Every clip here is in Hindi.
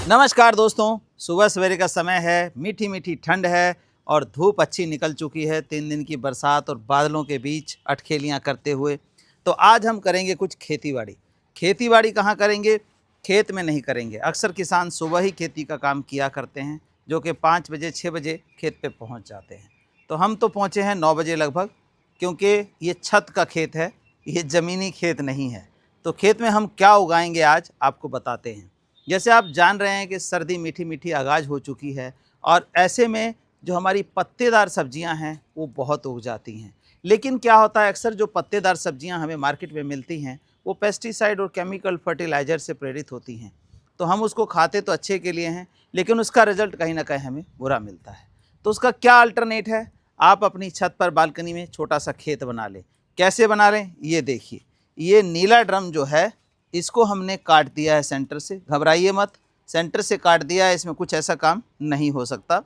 नमस्कार दोस्तों, सुबह सवेरे का समय है, मीठी मीठी ठंड है और धूप अच्छी निकल चुकी है। 3 दिन की बरसात और बादलों के बीच अटखेलियाँ करते हुए। तो आज हम करेंगे कुछ खेतीबाड़ी। खेतीबाड़ी कहाँ करेंगे? खेत में नहीं करेंगे। अक्सर किसान सुबह ही खेती का काम किया करते हैं, जो कि 5 बजे 6 बजे खेत पे पहुँच जाते हैं। तो हम तो पहुँचे हैं 9 बजे लगभग, क्योंकि ये छत का खेत है, ये ज़मीनी खेत नहीं है। तो खेत में हम क्या उगाएंगे आज आपको बताते हैं। जैसे आप जान रहे हैं कि सर्दी मीठी मीठी आगाज़ हो चुकी है और ऐसे में जो हमारी पत्तेदार सब्जियां हैं वो बहुत उग जाती हैं। लेकिन क्या होता है, अक्सर जो पत्तेदार सब्जियां हमें मार्केट में मिलती हैं वो पेस्टिसाइड और केमिकल फर्टिलाइज़र से प्रेरित होती हैं। तो हम उसको खाते तो अच्छे के लिए हैं, लेकिन उसका रिजल्ट कहीं ना कहीं हमें बुरा मिलता है। तो उसका क्या अल्टरनेट है? आप अपनी छत पर बालकनी में छोटा सा खेत बना लें। कैसे बना लें ये देखिए। ये नीला ड्रम जो है इसको हमने काट दिया है सेंटर से। घबराइए मत, सेंटर से काट दिया है, इसमें कुछ ऐसा काम नहीं हो सकता।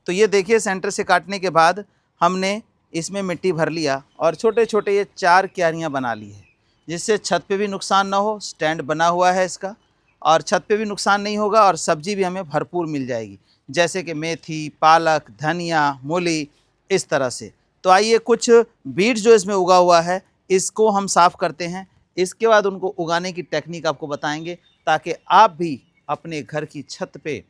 तो ये देखिए, सेंटर से काटने के बाद हमने इसमें मिट्टी भर लिया और छोटे छोटे ये 4 क्यारियाँ बना ली है, जिससे छत पे भी नुकसान ना हो। स्टैंड बना हुआ है इसका और छत पे भी नुकसान नहीं होगा और सब्जी भी हमें भरपूर मिल जाएगी, जैसे कि मेथी, पालक, धनिया, मूली, इस तरह से। तो आइए कुछ बीज जो इसमें उगा हुआ है इसको हम साफ़ करते हैं। इसके बाद उनको उगाने की टेक्निक आपको बताएंगे, ताकि आप भी अपने घर की छत पे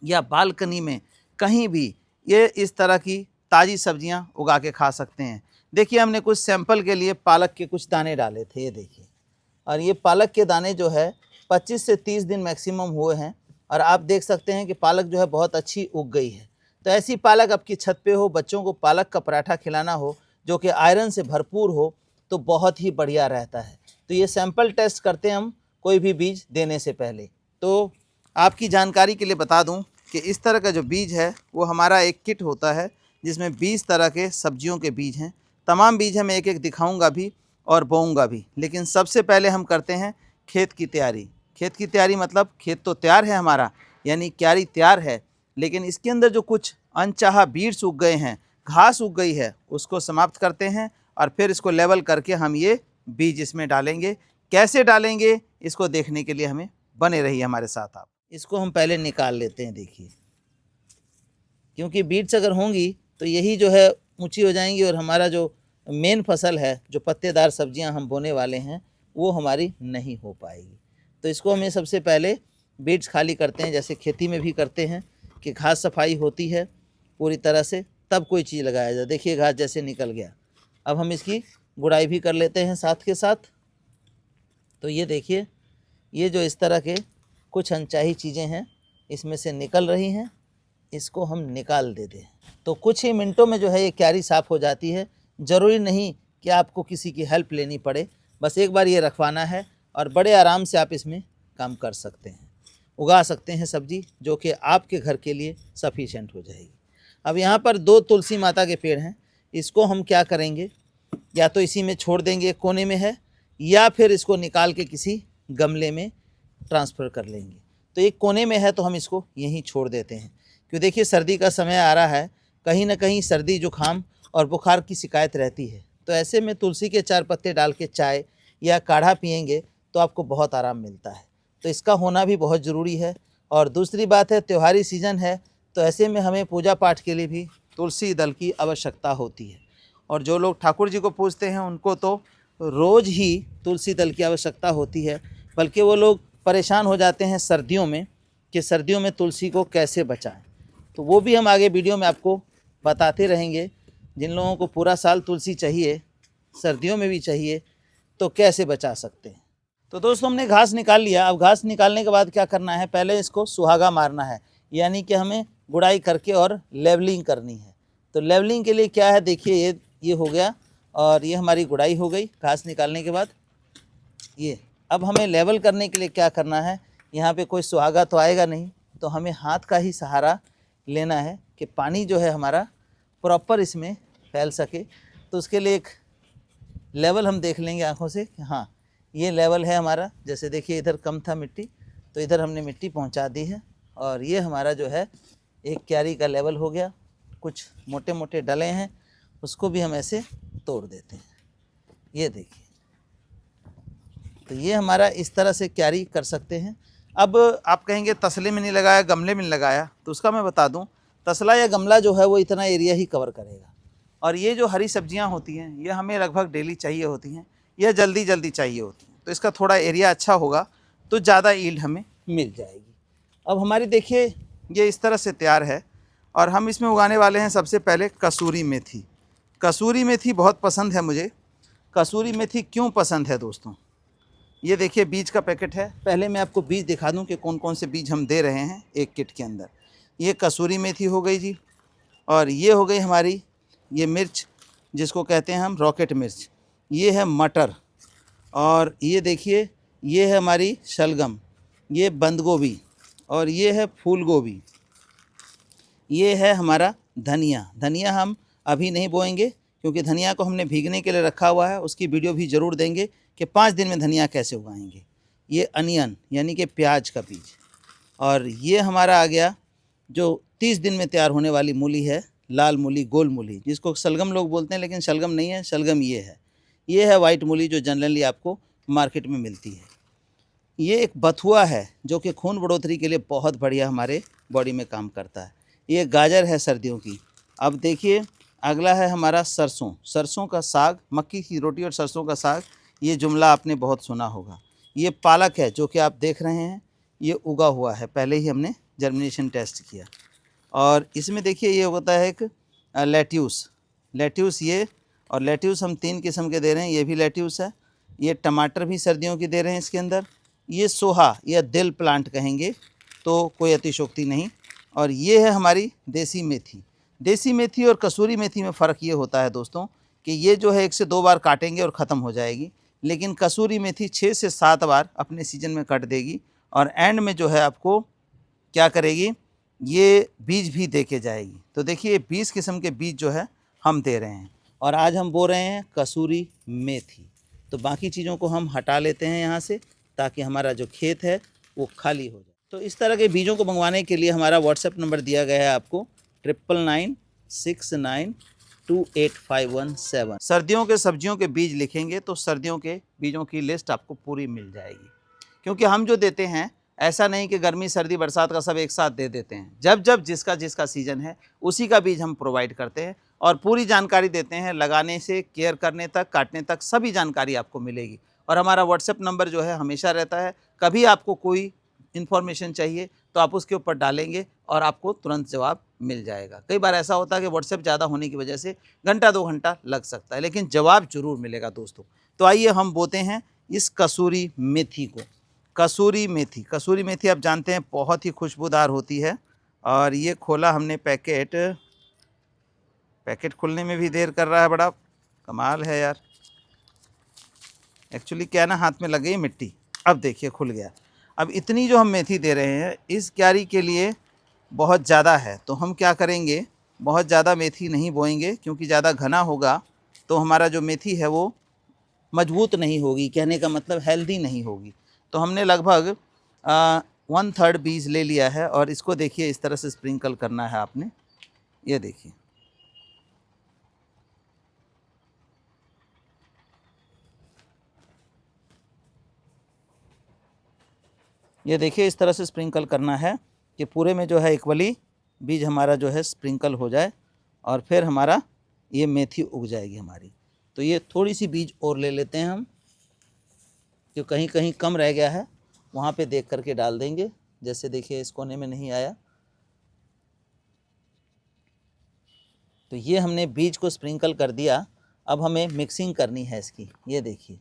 या बालकनी में कहीं भी ये इस तरह की ताज़ी सब्जियां उगा के खा सकते हैं। देखिए, हमने कुछ सैंपल के लिए पालक के कुछ दाने डाले थे, ये देखिए। और ये पालक के दाने जो है 25 से 30 दिन मैक्सिमम हुए हैं और आप देख सकते हैं कि पालक जो है बहुत अच्छी उग गई है। तो ऐसी पालक आपकी छत पे हो, बच्चों को पालक का पराठा खिलाना हो जो कि आयरन से भरपूर हो, तो बहुत ही बढ़िया रहता है। तो ये सैंपल टेस्ट करते हैं हम कोई भी बीज देने से पहले। तो आपकी जानकारी के लिए बता दूं कि इस तरह का जो बीज है वो हमारा एक किट होता है, जिसमें 20 तरह के सब्जियों के बीज हैं। तमाम बीज मैं एक एक दिखाऊंगा भी और बोऊंगा भी। लेकिन सबसे पहले हम करते हैं खेत की तैयारी। खेत की तैयारी मतलब खेत तो तैयार है हमारा, यानी क्यारी तैयार है, लेकिन इसके अंदर जो कुछ अनचाहा बीड्स उग गए हैं, घास उग गई है, उसको समाप्त करते हैं और फिर इसको लेवल करके हम ये बीज इसमें डालेंगे। कैसे डालेंगे इसको देखने के लिए हमें बने रहिए हमारे साथ आप। इसको हम पहले निकाल लेते हैं, देखिए, क्योंकि बीड्स अगर होंगी तो यही जो है ऊंची हो जाएंगी और हमारा जो मेन फसल है, जो पत्तेदार सब्जियां हम बोने वाले हैं, वो हमारी नहीं हो पाएगी। तो इसको हमें सबसे पहले बीड्स खाली करते हैं, जैसे खेती में भी करते हैं कि घास सफाई होती है पूरी तरह से, तब कोई चीज़ लगाया जाए। देखिए घास जैसे निकल गया। अब हम इसकी गुड़ाई भी कर लेते हैं साथ के साथ। तो ये देखिए, ये जो इस तरह के कुछ अनचाही चीज़ें हैं इसमें से निकल रही हैं, इसको हम निकाल देते हैं। तो कुछ ही मिनटों में जो है ये क्यारी साफ़ हो जाती है। ज़रूरी नहीं कि आपको किसी की हेल्प लेनी पड़े, बस एक बार ये रखवाना है और बड़े आराम से आप इसमें काम कर सकते हैं, उगा सकते हैं सब्जी, जो कि आपके घर के लिए सफिशेंट हो जाएगी। अब यहाँ पर 2 तुलसी माता के पेड़ हैं। इसको हम क्या करेंगे, या तो इसी में छोड़ देंगे, एक कोने में है, या फिर इसको निकाल के किसी गमले में ट्रांसफ़र कर लेंगे। तो एक कोने में है तो हम इसको यहीं छोड़ देते हैं, क्योंकि देखिए सर्दी का समय आ रहा है, कहीं ना कहीं सर्दी जुकाम और बुखार की शिकायत रहती है। तो ऐसे में तुलसी के 4 पत्ते डाल के चाय या काढ़ा पिएंगे तो आपको बहुत आराम मिलता है। तो इसका होना भी बहुत ज़रूरी है। और दूसरी बात है, त्योहारी सीज़न है, तो ऐसे में हमें पूजा पाठ के लिए भी तुलसी दल की आवश्यकता होती है। और जो लोग ठाकुर जी को पूजते हैं उनको तो रोज़ ही तुलसी दल की आवश्यकता होती है। बल्कि वो लोग परेशान हो जाते हैं सर्दियों में कि सर्दियों में तुलसी को कैसे बचाएं। तो वो भी हम आगे वीडियो में आपको बताते रहेंगे। जिन लोगों को पूरा साल तुलसी चाहिए, सर्दियों में भी चाहिए, तो कैसे बचा सकते हैं। तो दोस्तों, हमने घास निकाल लिया। अब घास निकालने के बाद क्या करना है, पहले इसको सुहागा मारना है, यानी कि हमें गुड़ाई करके और लेवलिंग करनी है। तो लेवलिंग के लिए क्या है, देखिए ये हो गया और ये हमारी गुड़ाई हो गई घास निकालने के बाद। ये अब हमें लेवल करने के लिए क्या करना है, यहाँ पे कोई सुहागा तो आएगा नहीं, तो हमें हाथ का ही सहारा लेना है कि पानी जो है हमारा प्रॉपर इसमें फैल सके। तो उसके लिए एक लेवल हम देख लेंगे आँखों से कि हाँ ये लेवल है हमारा। जैसे देखिए इधर कम था मिट्टी, तो इधर हमने मिट्टी पहुँचा दी है और ये हमारा जो है एक क्यारी का लेवल हो गया। कुछ मोटे मोटे डले हैं, उसको भी हम ऐसे तोड़ देते हैं। ये देखिए, तो ये हमारा इस तरह से क्यारी कर सकते हैं। अब आप कहेंगे तसले में नहीं लगाया, गमले में नहीं लगाया, तो उसका मैं बता दूं, तसला या गमला जो है वो इतना एरिया ही कवर करेगा। और ये जो हरी सब्जियां होती हैं ये हमें लगभग डेली चाहिए होती हैं, यह जल्दी जल्दी चाहिए होती हैं, तो इसका थोड़ा एरिया अच्छा होगा तो ज़्यादा ईल्ड हमें मिल जाएगी। अब हमारी देखिए ये इस तरह से तैयार है और हम इसमें उगाने वाले हैं सबसे पहले कसूरी मेथी। कसूरी मेथी बहुत पसंद है मुझे। कसूरी मेथी क्यों पसंद है दोस्तों, ये देखिए बीज का पैकेट है। पहले मैं आपको बीज दिखा दूं कि कौन कौन से बीज हम दे रहे हैं एक किट के अंदर। ये कसूरी मेथी हो गई जी, और ये हो गई हमारी ये मिर्च जिसको कहते हैं हम रॉकेट मिर्च। ये है मटर, और ये देखिए ये है हमारी शलगम, ये बंद गोभी, और ये है फूल गोभी। ये है हमारा धनिया। धनिया हम अभी नहीं बोएंगे क्योंकि धनिया को हमने भीगने के लिए रखा हुआ है, उसकी वीडियो भी ज़रूर देंगे कि 5 दिन में धनिया कैसे उगाएंगे। ये अनियन यानी कि प्याज का बीज, और ये हमारा आ गया जो 30 दिन में तैयार होने वाली मूली है, लाल मूली, गोल मूली, जिसको शलगम लोग बोलते हैं, लेकिन शलगम नहीं है, शलगम ये है। ये है वाइट मूली जो जनरली आपको मार्केट में मिलती है। ये एक बथुआ है जो कि खून बढ़ोतरी के लिए बहुत बढ़िया हमारे बॉडी में काम करता है। ये गाजर है सर्दियों की। अब देखिए अगला है हमारा सरसों। सरसों का साग, मक्की की रोटी और सरसों का साग, ये जुमला आपने बहुत सुना होगा। ये पालक है जो कि आप देख रहे हैं, ये उगा हुआ है, पहले ही हमने जर्मिनेशन टेस्ट किया। और इसमें देखिए ये होता है एक लेट्यूस। लेट्यूस ये, और लेट्यूस हम 3 किस्म के दे रहे हैं। ये भी लेट्यूस है। ये टमाटर भी सर्दियों की दे रहे हैं इसके अंदर। ये सोहा या दिल प्लांट कहेंगे तो कोई अतिशोक्ति नहीं। और ये है हमारी देसी मेथी। देसी मेथी और कसूरी मेथी में फ़र्क ये होता है दोस्तों कि ये जो है 1 से 2 बार काटेंगे और ख़त्म हो जाएगी, लेकिन कसूरी मेथी 6 से 7 बार अपने सीजन में कट देगी, और एंड में जो है आपको क्या करेगी, ये बीज भी दे के जाएगी। तो देखिए 20 किस्म के बीज जो है हम दे रहे हैं, और आज हम बो रहे हैं कसूरी मेथी। तो बाकी चीज़ों को हम हटा लेते हैं यहाँ से ताकि हमारा जो खेत है वो खाली हो जाए। तो इस तरह के बीजों को मंगवाने के लिए हमारा व्हाट्सएप नंबर दिया गया है आपको 9996928517। सर्दियों के सब्जियों के बीज लिखेंगे तो सर्दियों के बीजों की लिस्ट आपको पूरी मिल जाएगी, क्योंकि हम जो देते हैं ऐसा नहीं कि गर्मी सर्दी बरसात का सब एक साथ दे देते हैं। जब जब जिसका जिसका सीज़न है उसी का बीज हम प्रोवाइड करते हैं और पूरी जानकारी देते हैं, लगाने से केयर करने तक, काटने तक सभी जानकारी आपको मिलेगी। और हमारा व्हाट्सएप नंबर जो है हमेशा रहता है, कभी आपको कोई इन्फॉर्मेशन चाहिए तो आप उसके ऊपर डालेंगे और आपको तुरंत जवाब मिल जाएगा। कई बार ऐसा होता है कि व्हाट्सएप ज़्यादा होने की वजह से घंटा 2 घंटा लग सकता है, लेकिन जवाब जरूर मिलेगा दोस्तों। तो आइए हम बोते हैं इस कसूरी मेथी को। कसूरी मेथी, कसूरी मेथी आप जानते हैं बहुत ही खुशबूदार होती है। और ये खोला हमने पैकेट, पैकेट खुलने में भी देर कर रहा है, बड़ा कमाल है यार। एक्चुअली क्या ना, हाथ में लग गई मिट्टी। अब देखिए खुल गया। अब इतनी जो हम मेथी दे रहे हैं इस क्यारी के लिए बहुत ज़्यादा है, तो हम क्या करेंगे, बहुत ज़्यादा मेथी नहीं बोएंगे क्योंकि ज़्यादा घना होगा तो हमारा जो मेथी है वो मजबूत नहीं होगी, कहने का मतलब हेल्दी नहीं होगी। तो हमने लगभग 1/3 बीज ले लिया है, और इसको देखिए इस तरह से स्प्रिंकल करना है आपने। ये देखिए इस तरह से स्प्रिंकल करना है कि पूरे में जो है इक्वली बीज हमारा जो है स्प्रिंकल हो जाए, और फिर हमारा ये मेथी उग जाएगी हमारी। तो ये थोड़ी सी बीज और ले लेते हैं हम, जो कहीं कहीं कम रह गया है वहाँ पे देख करके डाल देंगे। जैसे देखिए इस कोने में नहीं आया, तो ये हमने बीज को स्प्रिंकल कर दिया। अब हमें मिक्सिंग करनी है इसकी। ये देखिए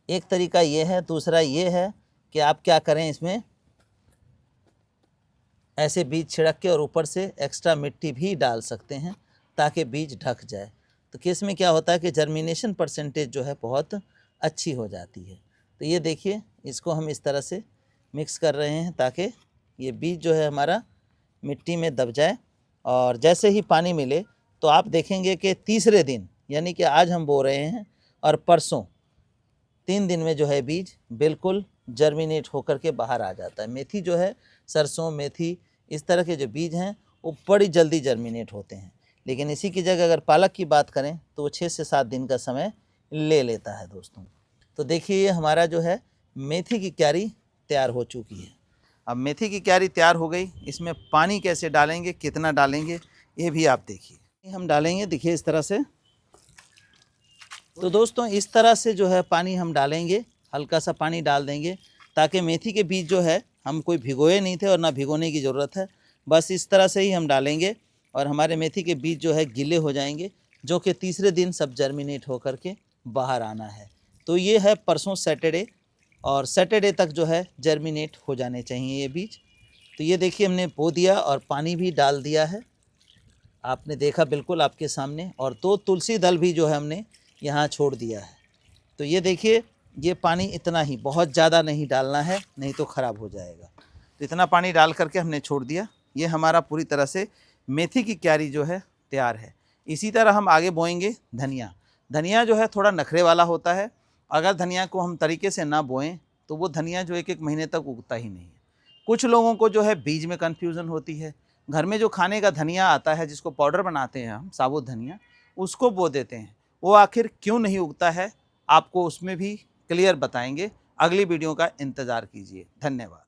एक तरीका ये है, दूसरा ये है कि आप क्या करें, इसमें ऐसे बीज छिड़क के और ऊपर से एक्स्ट्रा मिट्टी भी डाल सकते हैं ताकि बीज ढक जाए। तो केस में क्या होता है कि जर्मिनेशन परसेंटेज जो है बहुत अच्छी हो जाती है। तो ये देखिए इसको हम इस तरह से मिक्स कर रहे हैं ताकि ये बीज जो है हमारा मिट्टी में दब जाए। और जैसे ही पानी मिले तो आप देखेंगे कि तीसरे दिन, यानी कि आज हम बो रहे हैं और परसों, 3 दिन में जो है बीज बिल्कुल जर्मिनेट होकर के बाहर आ जाता है। मेथी जो है, सरसों, मेथी, इस तरह के जो बीज हैं वो बड़ी जल्दी जर्मिनेट होते हैं। लेकिन इसी की जगह अगर पालक की बात करें तो वो 6 से 7 दिन का समय ले लेता है दोस्तों। तो देखिए ये हमारा जो है मेथी की क्यारी तैयार हो चुकी है। अब मेथी की क्यारी तैयार हो गई, इसमें पानी कैसे डालेंगे, कितना डालेंगे, ये भी आप देखिए। हम डालेंगे, देखिए इस तरह से। तो दोस्तों इस तरह से जो है पानी हम डालेंगे, हल्का सा पानी डाल देंगे, ताकि मेथी के बीज जो है हम कोई भिगोए नहीं थे और ना भिगोने की ज़रूरत है। बस इस तरह से ही हम डालेंगे और हमारे मेथी के बीज जो है गीले हो जाएंगे, जो कि तीसरे दिन सब जर्मिनेट होकर के बाहर आना है। तो ये है परसों सैटरडे, और सैटरडे तक जो है जर्मिनेट हो जाने चाहिए ये बीज। तो ये देखिए हमने बो दिया और पानी भी डाल दिया है, आपने देखा बिल्कुल आपके सामने। और 2 तुलसी दल भी जो है हमने यहाँ छोड़ दिया है। तो ये देखिए ये पानी इतना ही, बहुत ज़्यादा नहीं डालना है, नहीं तो ख़राब हो जाएगा। तो इतना पानी डाल करके हमने छोड़ दिया। ये हमारा पूरी तरह से मेथी की क्यारी जो है तैयार है। इसी तरह हम आगे बोएंगे धनिया। धनिया जो है थोड़ा नखरे वाला होता है, अगर धनिया को हम तरीके से ना बोएं तो वो धनिया जो 1-1 महीने तक उगता ही नहीं है। कुछ लोगों को जो है बीज में कन्फ्यूज़न होती है, घर में जो खाने का धनिया आता है जिसको पाउडर बनाते हैं हम, साबुत धनिया, उसको बो देते हैं। वो आखिर क्यों नहीं उगता है, आपको उसमें भी क्लियर बताएंगे। अगली वीडियो का इंतज़ार कीजिए। धन्यवाद।